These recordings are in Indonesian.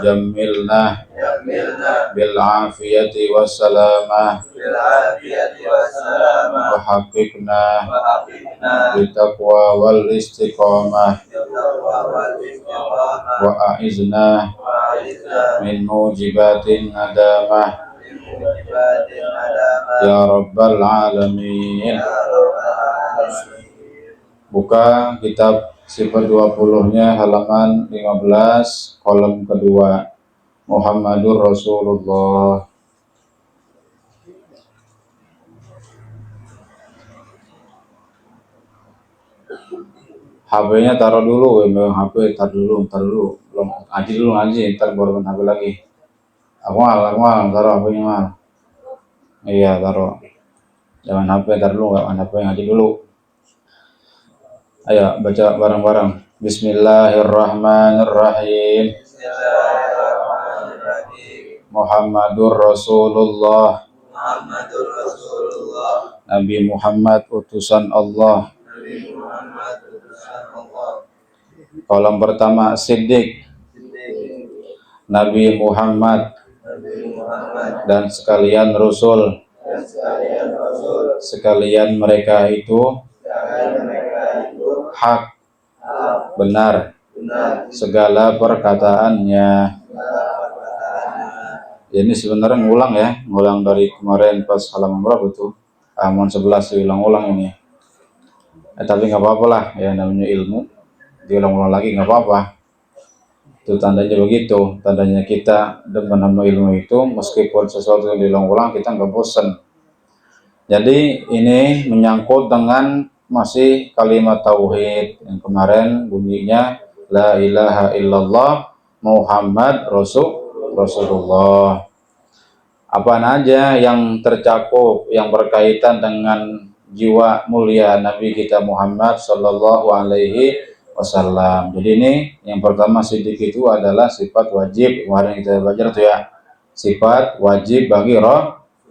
jammilna bil afiyati wassalamah wa haqiqna bitaqwa wal istiqamah wa a'izna min mujibatin nadamah ya rabbal alamin. Buka kitab sifat 20-nya halaman 15 kolom kedua. Muhammadur Rasulullah. HP-nya taruh dulu, HP taruh dulu, belum ngaji, ntar baru main HP lagi. Akmal, taruh HP-nya mal. Iya taruh. Jangan HP taruh dulu, jangan HP ngaji dulu. Ayo baca bareng-bareng. Bismillahirrahmanirrahim. Muhammadur Rasulullah. Nabi Muhammad utusan Allah. Kolom pertama Siddiq. Nabi Muhammad dan sekalian Rasul. Sekalian mereka itu hak, benar, segala perkataannya. Ini sebenarnya ngulang dari kemarin pas halaman berapa tuh? Halaman 11 diulang-ulang ini. Tapi nggak apa-apa lah, ya namanya ilmu, diulang-ulang lagi nggak apa-apa. Itu tandanya begitu, tandanya kita demen sama ilmu itu, meskipun sesuatu yang diulang-ulang kita nggak bosan. Jadi ini menyangkut dengan masih kalimat tauhid yang kemarin bunyinya la ilaha illallah Muhammad Rasulullah. Apa aja yang tercakup yang berkaitan dengan jiwa mulia Nabi kita Muhammad sallallahu alaihi wasallam. Jadi ini yang pertama siddiq itu adalah sifat wajib. Kemarin kita belajar tuh ya, sifat wajib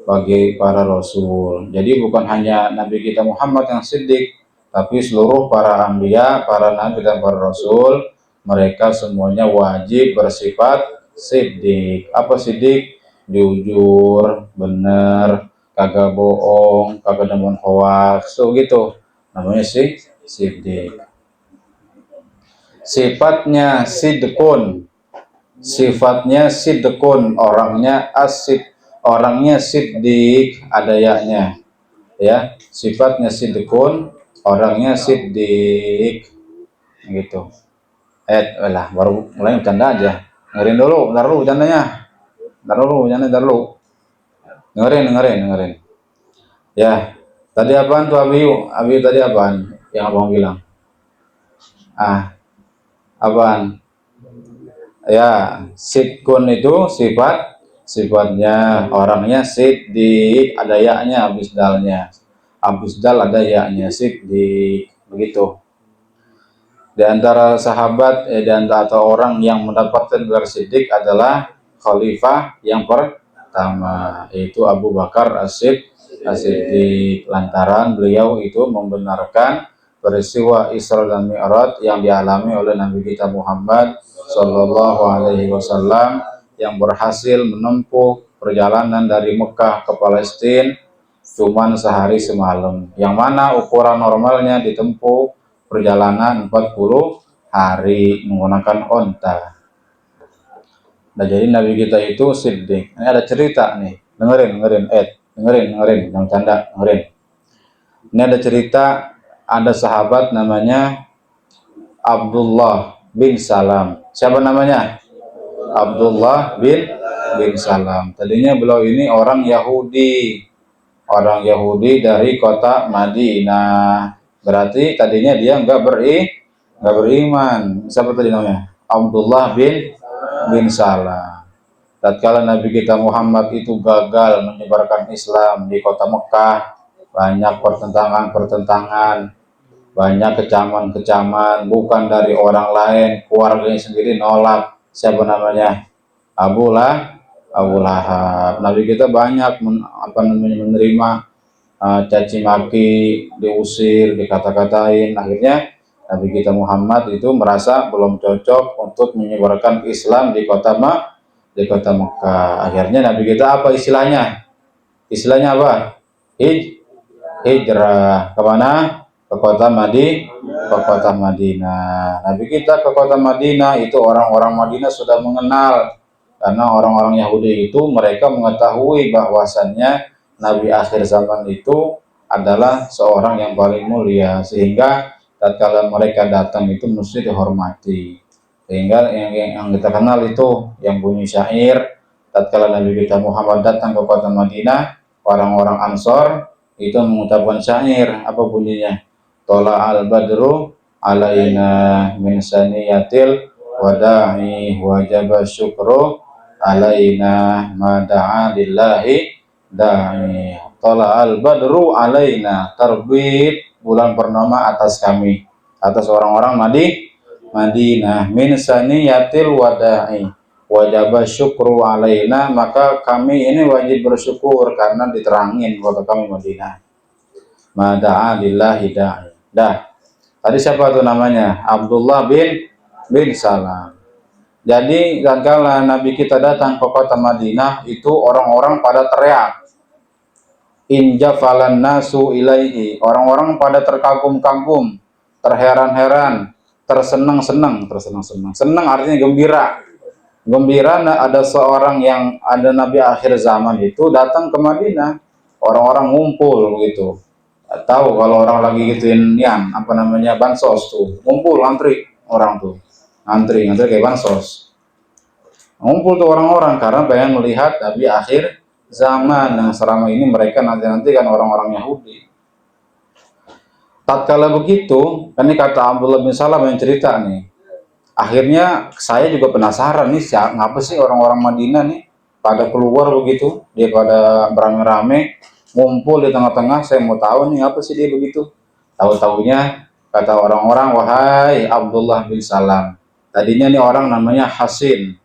bagi para rasul. Jadi bukan hanya Nabi kita Muhammad yang siddiq, tapi seluruh para anbiya, para nabi dan para rasul, mereka semuanya wajib bersifat siddiq. Apa siddiq? Jujur, benar, kagak bohong, kagak demen hoax, so gitu. Namanya siddiq. Sifatnya sidqun. Orangnya siddiq, ada yaknya. Ya, sifatnya sidqun, orangnya siddiq. Gitu. Baru mulai bercanda aja. Dengerin dulu, bentar dulu bercandanya. Bentar dulu. Dengerin. Ya, tadi apaan tuh Abi tadi apaan? Yang abang bilang. Apaan? Ya, sidqun itu sifatnya, orangnya siddiq, ada yaknya, habis dal ada yaknya, siddiq, begitu. Di antara sahabat atau orang yang mendapatkan gelar siddiq adalah khalifah yang pertama, yaitu Abu Bakar As-Siddiq, lantaran beliau itu membenarkan peristiwa Isra dan Mi'raj yang dialami oleh Nabi kita Muhammad Sallallahu Alaihi Wasallam yang berhasil menempuh perjalanan dari Mekah ke Palestina cuman sehari semalam, yang mana ukuran normalnya ditempuh perjalanan 40 hari menggunakan onta. Nah, jadi Nabi kita itu siddiq. Ini ada cerita nih, dengerin, jangan canda, dengerin. Ini ada cerita, ada sahabat namanya Abdullah bin Salam. Siapa namanya? Abdullah bin Salam. Tadinya beliau ini orang Yahudi dari kota Madinah. Berarti tadinya dia nggak beriman. Siapa tadi namanya? Abdullah bin Salam. Tatkala Nabi kita Muhammad itu gagal menyebarkan Islam di kota Mekah, banyak pertentangan, banyak kecaman, bukan dari orang lain, keluarganya sendiri nolak. Siapa namanya? Abu Lahab. Nabi kita banyak menerima caci maki, diusir, dikata-katain. Akhirnya Nabi kita Muhammad itu merasa belum cocok untuk menyebarkan Islam di kota Mekah. Akhirnya Nabi kita apa istilahnya? Istilahnya apa? Hijrah kemana? Ke kota Madinah. Nabi kita ke kota Madinah, itu orang-orang Madinah sudah mengenal, karena orang-orang Yahudi itu mereka mengetahui bahwasannya Nabi akhir zaman itu adalah seorang yang paling mulia, sehingga tatkala mereka datang itu mesti dihormati. Sehingga yang kita kenal itu yang bunyi syair, tatkala Nabi kita Muhammad datang ke kota Madinah, orang-orang Ansor itu mengucapkan syair, apa bunyinya? Tola al-badru alaina min saniyatil wada'i wajaba syukru alaina mada'a lillahi da'i. Tola al-badru alaina, terbit bulan purnama atas kami, atas orang-orang Madinah, min saniyatil wada'i wajaba syukru alaina, maka kami ini wajib bersyukur karena diterangin kota kami Madinah. Mada'a lillahi da'i. Dah. Tadi siapa tuh namanya? Abdullah bin Salam. Jadi tatkala Nabi kita datang ke kota Madinah, itu orang-orang pada teriak. Injafalan nasu ilaihi. Orang-orang pada terkagum-kagum, terheran-heran, tersenang-senang. Senang artinya gembira. Gembira ada seorang yang ada Nabi akhir zaman itu datang ke Madinah. Orang-orang ngumpul gitu. Tahu kalau orang lagi gituin yang apa namanya bansos tuh, ngumpul antri orang tuh, antri kayak bansos, ngumpul tuh orang-orang karena pengen melihat Nabi akhir zaman yang selama ini mereka nanti kan orang-orang Yahudi. Tatkala begitu, kan ini kata Abdullah bin Salam yang cerita nih, akhirnya saya juga penasaran nih, ngapa sih orang-orang Madinah nih pada keluar begitu, dia pada beramai-ramai ngumpul di tengah-tengah. Saya mau tahu nih apa sih dia begitu. Tahu-taunya kata orang-orang, wahai Abdullah bin Salam, tadinya nih orang namanya Hasin,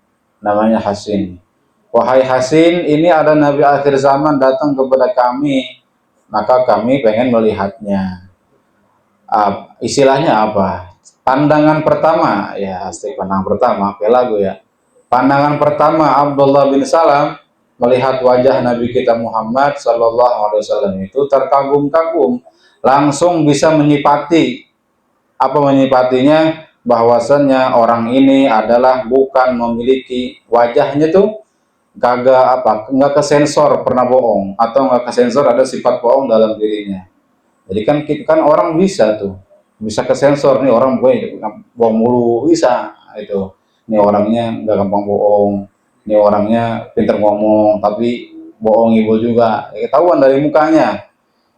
wahai Hasin, ini ada Nabi akhir zaman datang kepada kami, maka kami pengen melihatnya. Istilahnya apa? Pandangan pertama, ya asik, pandangan pertama, kayak lagu ya. Pandangan pertama Abdullah bin Salam melihat wajah Nabi kita Muhammad Sallallahu Alaihi Wasallam itu terkagum-kagum, langsung bisa menyipati, apa menyipatinya, bahwasannya orang ini adalah bukan memiliki wajahnya tuh nggak kesensor pernah bohong, atau nggak kesensor ada sifat bohong dalam dirinya. Jadi kan orang bisa kesensor nih, orang bohong mulu bisa itu. Ini orangnya nggak gampang bohong, ini orangnya pintar ngomong tapi bohong ibu juga, ketahuan dari mukanya.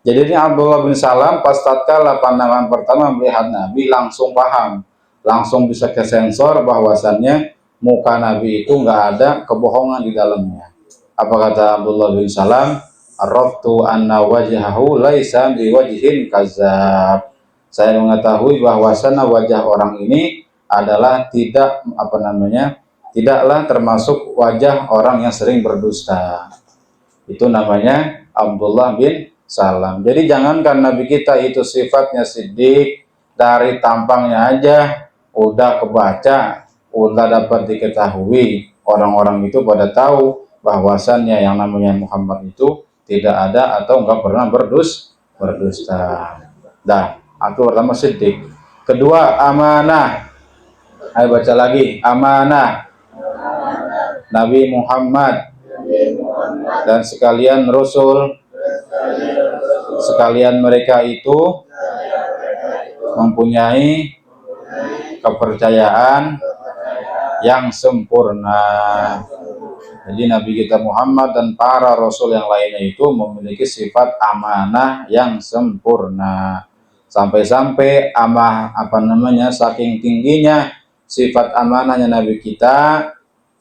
Jadi ini Abdullah bin Salam pas tatkala pandangan pertama melihat Nabi langsung paham, langsung bisa kesensor bahwasannya muka Nabi itu nggak ada kebohongan di dalamnya. Apa kata Abdullah bin Salam? Arraftu anna wajhahu laisa biwajhin kadzab. Saya mengetahui bahwasannya wajah orang ini adalah tidaklah termasuk wajah orang yang sering berdusta. Itu namanya Abdullah bin Salam. Jadi jangankan Nabi kita itu sifatnya siddiq, dari tampangnya aja udah kebaca, udah dapat diketahui, orang-orang itu pada tahu bahwasannya yang namanya Muhammad itu tidak ada atau enggak pernah berdusta. Dah, itu pertama siddiq. Kedua amanah. Ayo baca lagi, amanah. Nabi Muhammad dan sekalian Rasul, sekalian mereka itu mempunyai kepercayaan yang sempurna. Jadi Nabi kita Muhammad dan para Rasul yang lainnya itu memiliki sifat amanah yang sempurna. Sampai-sampai saking tingginya sifat amanahnya Nabi kita,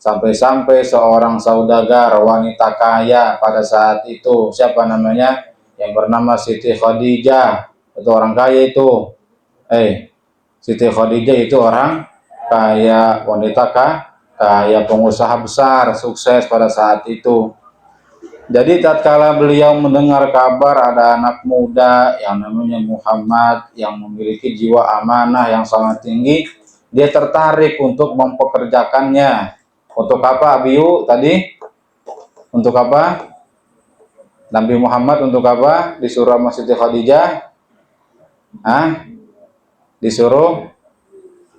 sampai-sampai seorang saudagar wanita kaya pada saat itu, siapa namanya, yang bernama Siti Khadijah, itu orang kaya itu. Siti Khadijah itu orang kaya, wanita kaya, pengusaha besar, sukses pada saat itu. Jadi tatkala beliau mendengar kabar ada anak muda yang namanya Muhammad yang memiliki jiwa amanah yang sangat tinggi, dia tertarik untuk mempekerjakannya. Untuk apa, Abiyu tadi? Untuk apa? Nabi Muhammad untuk apa? Disuruh sama Siti Khadijah? Ah, disuruh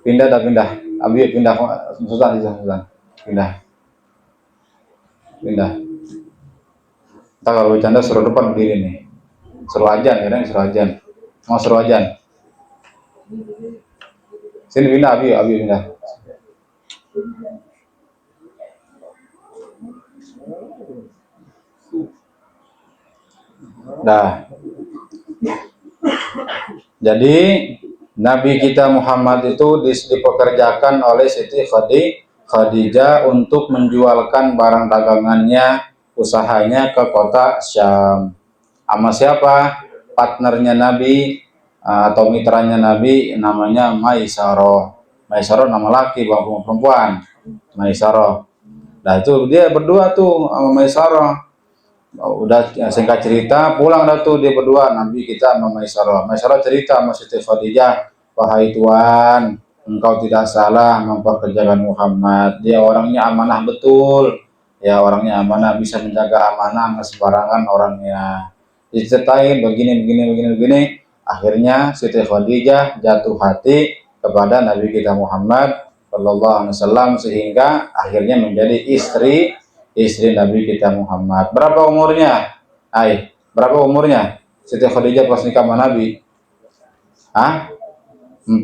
pindah dah pindah. Abiyu pindah, Sultan. Pindah, pindah. Kita kalau bercanda suruh depan berdiri nih. Suruh ajan, kadang suruh ajan. Mau suruh ajan. Sini pindah, Abi pindah. Dah. Jadi Nabi kita Muhammad itu dipekerjakan oleh Siti Khadijah untuk menjualkan barang dagangannya, usahanya ke kota Syam. Sama siapa? Partnernya Nabi atau mitranya Nabi namanya Maisarah. Maisarah nama laki, bukan perempuan. Maisarah. Nah itu dia berdua tuh sama Maisarah. Udah singkat cerita, pulang dah tuh dia berdua, Nabi kita sama Maisarah. Maisarah cerita sama Siti Khadijah, wahai Tuan, engkau tidak salah mempekerjakan Muhammad. Dia orangnya amanah betul. Ya orangnya amanah, bisa menjaga amanah, nggak sembarangan orangnya. Diceritain begini. Akhirnya Siti Khadijah jatuh hati kepada Nabi kita Muhammad Sallallahu Alaihi Wasallam sehingga akhirnya menjadi istri Nabi kita Muhammad. Berapa umurnya? Berapa umurnya? Siti Khadijah pas nikah sama Nabi? 40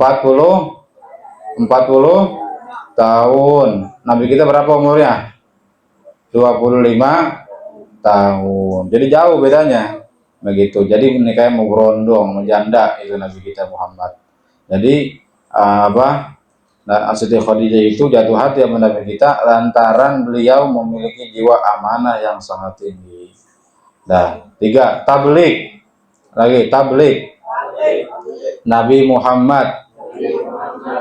tahun. Nabi kita berapa umurnya? 25 tahun. Jadi jauh bedanya. Begitu. Jadi menikahnya mau berondong, mau janda itu Nabi kita Muhammad. Jadi Siti Khadijah itu jatuh hati sama Nabi kita lantaran beliau memiliki jiwa amanah yang sangat tinggi. Nah, 3, tabligh. Lagi tabligh. Nabi Muhammad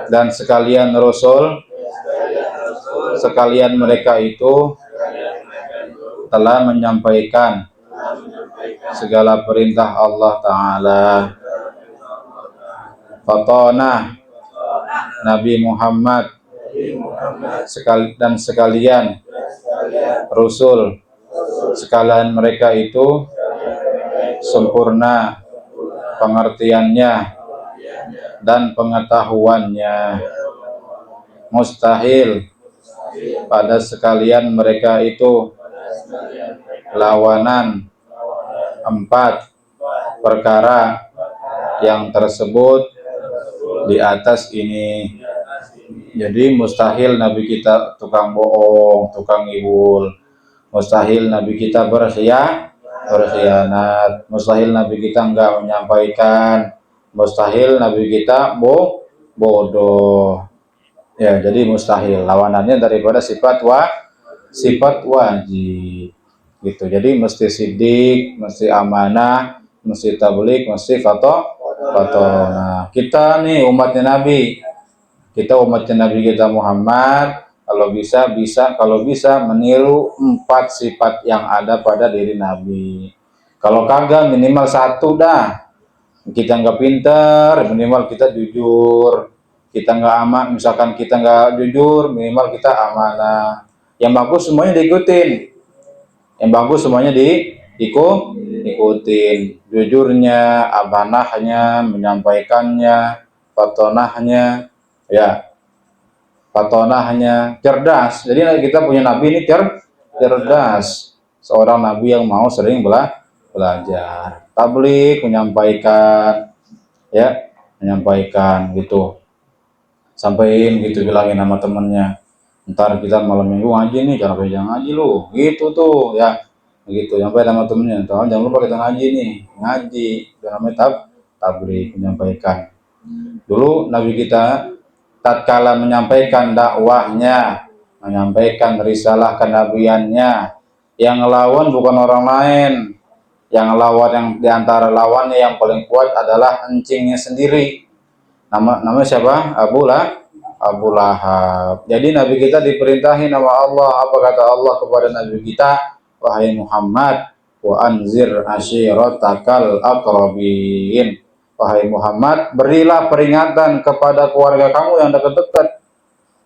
dan sekalian Rasul, sekalian mereka itu telah menyampaikan segala perintah Allah Ta'ala. Fatona Nabi Muhammad dan sekalian Rasul, sekalian mereka itu sempurna pengertiannya dan pengetahuannya. Mustahil pada sekalian mereka itu lawanan 4 perkara yang tersebut di atas ini. Jadi mustahil Nabi kita tukang bohong, tukang ngibul. Mustahil Nabi kita berkhianat. Mustahil Nabi kita enggak menyampaikan. Mustahil Nabi kita bodoh. Ya, jadi mustahil. Lawanannya daripada sifat wajib. Gitu. Jadi mesti sidik, mesti amanah, mesti tabligh, mesti Nah, kita nih umatnya Nabi. Kita umatnya Nabi kita Muhammad, kalau bisa meniru 4 sifat yang ada pada diri Nabi. Kalau kagak minimal 1 dah. Kita nggak pinter, minimal kita jujur. Kita nggak aman, misalkan kita nggak jujur, minimal kita amanah. Yang bagus semuanya diikutin. Ikutin jujurnya, amanahnya, menyampaikannya, fatonahnya, cerdas. Jadi kita punya Nabi ini cerdas, seorang Nabi yang mau sering belajar, tabligh, menyampaikan gitu, sampaikan gitu, bilangin sama temennya, ntar kita malam minggu ngaji nih, jangan ngaji lu, gitu tuh ya. Begitu, sampai sama temennya, jangan lupa kita ngaji, itu namanya tabligh, menyampaikan. Dulu Nabi kita tatkala menyampaikan dakwahnya, menyampaikan risalah kenabiannya, yang ngelawan bukan orang lain, yang diantara lawannya yang paling kuat adalah encingnya sendiri. Namanya siapa? Abu Lahab. Jadi Nabi kita diperintahin sama Allah. Apa kata Allah kepada Nabi kita? wahai Muhammad, wa anzir ashiratakal aqrabin. Wahai Muhammad, berilah peringatan kepada keluarga kamu yang dekat-dekat.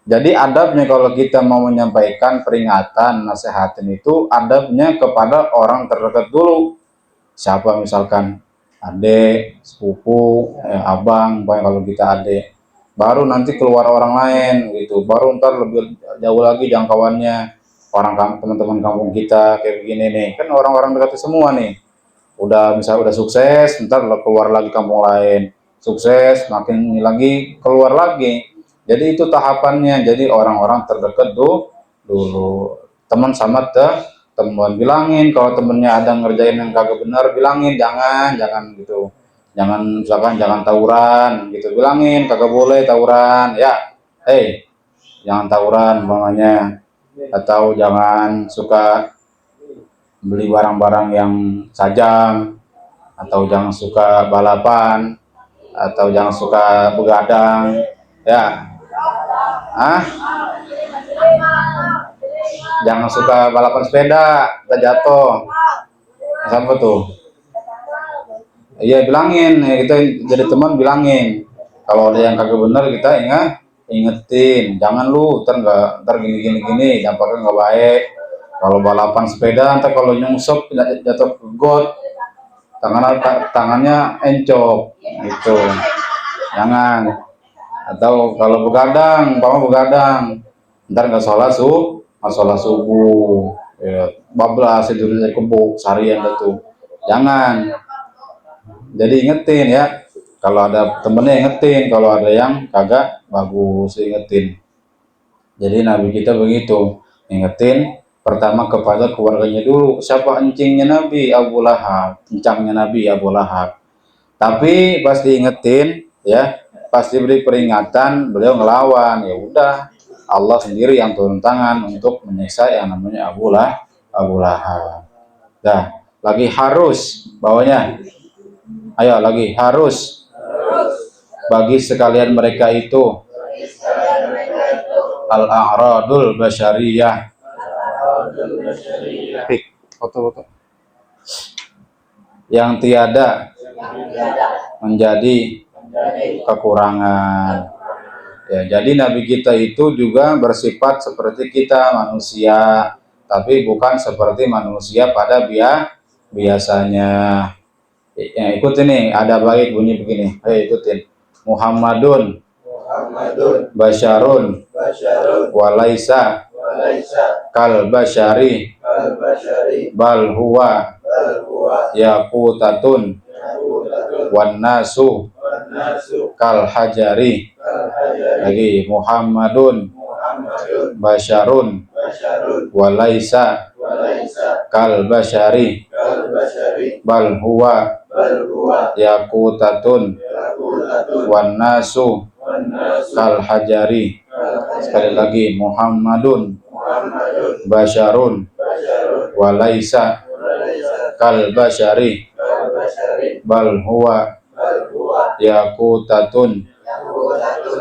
Jadi adabnya kalau kita mau menyampaikan peringatan, nasihatin itu adabnya kepada orang terdekat dulu. Siapa misalkan adik, sepupu, abang, kalau kita adik. Baru nanti keluar orang lain gitu. Baru ntar lebih jauh lagi jangkauannya. Teman-teman kampung kita kayak begini nih. Kan orang-orang dekat semua nih. Misalnya udah sukses, ntar keluar lagi kampung lain. Sukses, makin lagi keluar lagi. Jadi itu tahapannya. Jadi orang-orang terdekat dulu. Teman sama teman bilangin kalau temennya ada ngerjain yang kagak benar, bilangin jangan gitu. Misalkan jangan tawuran gitu, bilangin kagak boleh tawuran ya. Jangan tawuran umpamanya, atau jangan suka beli barang-barang yang sajam, atau jangan suka balapan, atau jangan suka begadang ya. Jangan suka balapan sepeda, kita jatuh. Siapa tuh? Iya bilangin, kita jadi teman bilangin. Kalau ada yang kagak benar kita ingetin. Jangan lu, ntar gini, dampaknya nggak baik. Kalau balapan sepeda, ntar kalau nyungsep jatuh ke got, tangannya encok, gitu. Jangan. Atau kalau begadang, ntar nggak sholat subuh, ya, bablas tidur dari kebuk seharian itu. Jangan. Jadi ingetin ya. Kalau ada temennya ingetin, kalau ada yang kagak bagus ingetin. Jadi Nabi kita begitu, ingetin pertama kepada keluarganya dulu. Siapa encingnya Nabi? Abu Lahab, encangnya Nabi Abu Lahab. Tapi pas diingetin ya, pas diberi peringatan, beliau ngelawan. Ya udah, Allah sendiri yang turun tangan untuk menyiksa yang namanya Abu Lahab. Dah, lagi harus bawahnya. Ayo lagi harus bagi sekalian mereka itu al-a'radul basyariyah. Foto. Yang tiada menjadi kekurangan. Ya, jadi Nabi kita itu juga bersifat seperti kita manusia, tapi bukan seperti manusia pada biasanya. Ya, ikutin nih, ada baik bunyi begini. Ayo ikutin. Muhammadun basyarun walaisa kal basyari bal huwa yaqutatun wan nasu kal hajari. Lagi Muhammadun basyarun walaisa kal basyari bal huwa yaqutatun wan nasu kal hajari. Sekali lagi Muhammadun basyarun walaisa kal basyari bal huwa yaqutatun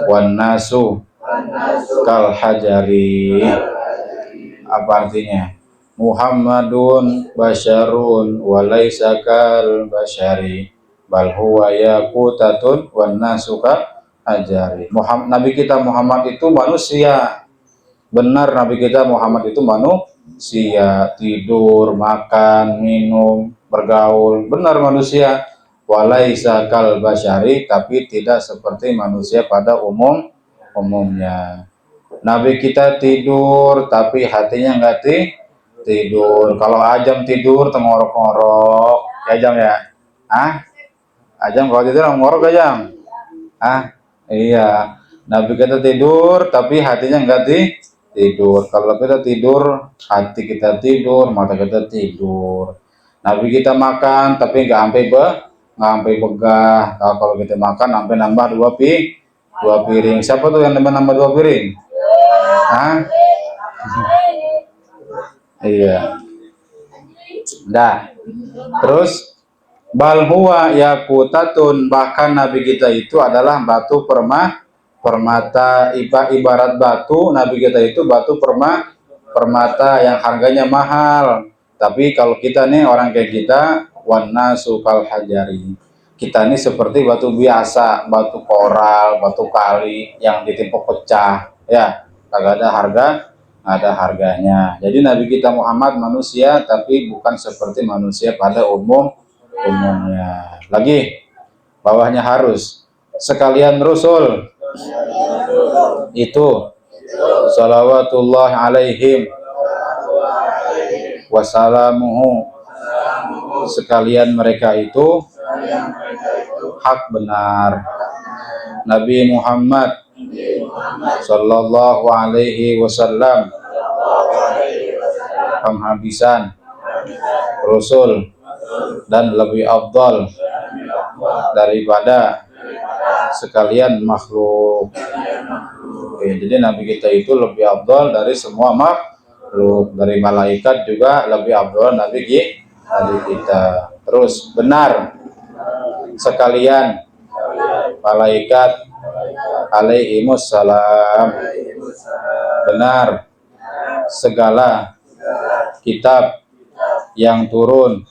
wan nasu kal hajari. Apa artinya? Muhammadun basyarun walaisa kal basyari bal huwa yaqutatun wan nasu kal hajari. Nabi kita Muhammad itu manusia. Benar, Nabi kita Muhammad itu manusia, tidur, makan, minum, bergaul, benar manusia. Walaisa kal basyari, tapi tidak seperti manusia pada umumnya. Nabi kita tidur tapi hatinya enggak tidur. Kalau Ajam tidur tengorok-ngorok, Ajam ya? Ajam kalau tidur ngorok Ajam? Iya. Nabi kita tidur tapi hatinya enggak tidur. Kalau kita tidur, hati kita tidur, mata kita tidur. Nabi kita makan tapi enggak sampai begah. Kalau kita makan sampai nambah dua piring. Siapa tuh yang nambah 2 piring? Iya. Dah. Terus bal huwa yaqutatun, bahkan Nabi kita itu adalah batu permata, ibarat batu. Nabi kita itu batu permata yang harganya mahal. Tapi kalau kita nih orang kayak kita, warna sukal hajari. Kita ini seperti batu biasa, batu koral, batu kali yang ditimpa pecah, ya, kagak ada harga, nggak ada harganya. Jadi Nabi kita Muhammad manusia, tapi bukan seperti manusia pada umumnya. Lagi, bawahnya harus sekalian Rasul itu salawatullah alaihim wassalamuhu, sekalian mereka itu hak benar. Nabi Muhammad sallallahu alaihi wasallam penghabisan Rasul dan lebih afdal daripada sekalian makhluk. Oke, jadi Nabi kita itu lebih afdal dari semua makhluk, dari malaikat juga lebih afdal Nabi kita. Terus benar sekalian malaikat alaihimussalam, benar segala kitab yang turun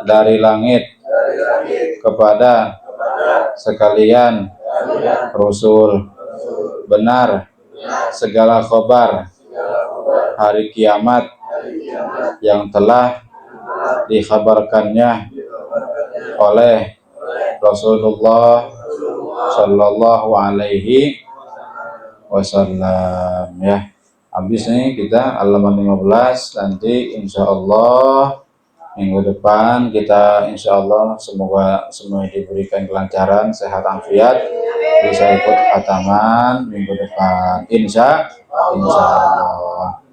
dari langit kepada sekalian Rasul, benar segala khabar hari kiamat yang telah dikhabarkannya oleh Rasulullah Shallallahu Alaihi Wasallam. Ya, habis nih kita halaman 15. Nanti insya Allah minggu depan kita insya Allah semoga semua diberikan kelancaran, sehat afiat, bisa ikut khataman minggu depan insya Allah.